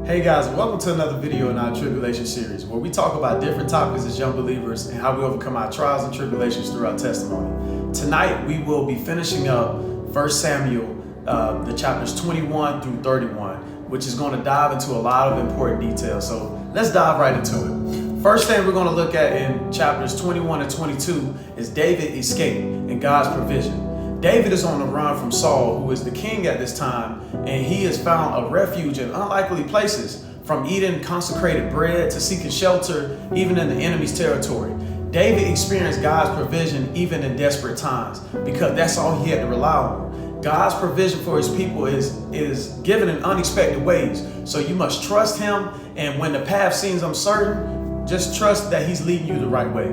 Hey guys, welcome to another video in our Tribulation series where we talk about different topics as young believers and how we overcome our trials and tribulations through our testimony. Tonight we will be finishing up 1 Samuel, the chapters 21 through 31, which is going to dive into a lot of important details. So let's dive right into it. First thing we're going to look at in chapters 21 and 22 is David escape and God's provision. David is on the run from Saul, who is the king at this time, and he has found a refuge in unlikely places, from eating consecrated bread to seeking shelter, even in the enemy's territory. David experienced God's provision even in desperate times, because that's all he had to rely on. God's provision for his people is given in unexpected ways. So you must trust him, and when the path seems uncertain, just trust that he's leading you the right way.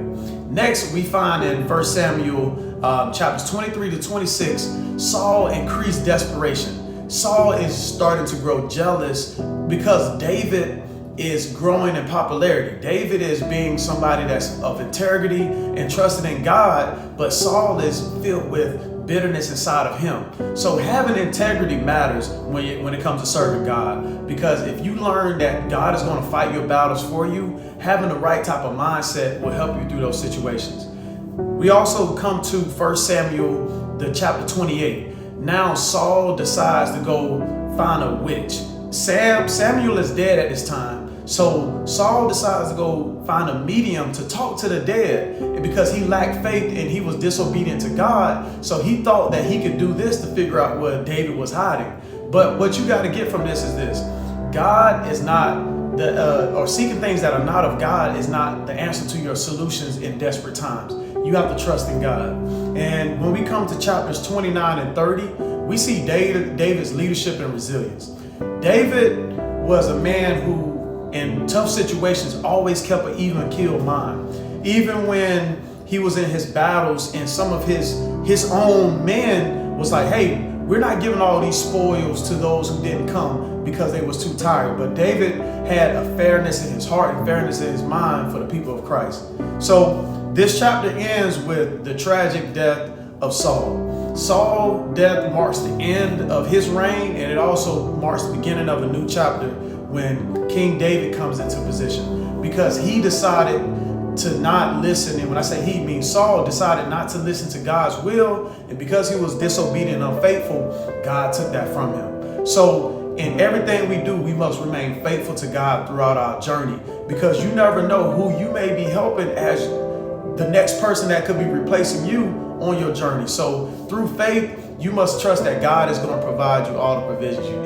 Next, we find in 1 Samuel chapters 23 to 26, Saul increased desperation. Saul is starting to grow jealous because David is growing in popularity. David is being somebody that's of integrity and trusted in God, but Saul is filled with bitterness inside of him. So having integrity matters when it comes to serving God, because if you learn that God is going to fight your battles for you, having the right type of mindset will help you through those situations. We also come to 1 Samuel, the chapter 28. Now Saul decides to go find a witch. Samuel is dead at this time, so Saul decides to go find a medium to talk to the dead. And because he lacked faith and he was disobedient to God, so he thought that he could do this to figure out what David was hiding. But what you got to get from this is this: God is not or seeking things that are not of God is not the answer to your solutions in desperate times. You have to trust in God. And when we come to chapters 29 and 30, we see David's leadership and resilience. David was a man who, in tough situations, always kept an even keeled mind. Even when he was in his battles and some of his own men was like, hey, we're not giving all these spoils to those who didn't come because they was too tired. But David had a fairness in his heart and fairness in his mind for the people of Christ. So this chapter ends with the tragic death of Saul. Saul's death marks the end of his reign, and it also marks the beginning of a new chapter when King David comes into position, because he decided to not listen. And when I say he, means Saul decided not to listen to God's will, and because he was disobedient and unfaithful, God took that from him. So in everything we do, we must remain faithful to God throughout our journey, because you never know who you may be helping as the next person that could be replacing you on your journey. So through faith, you must trust that God is going to provide you all the provisions you need.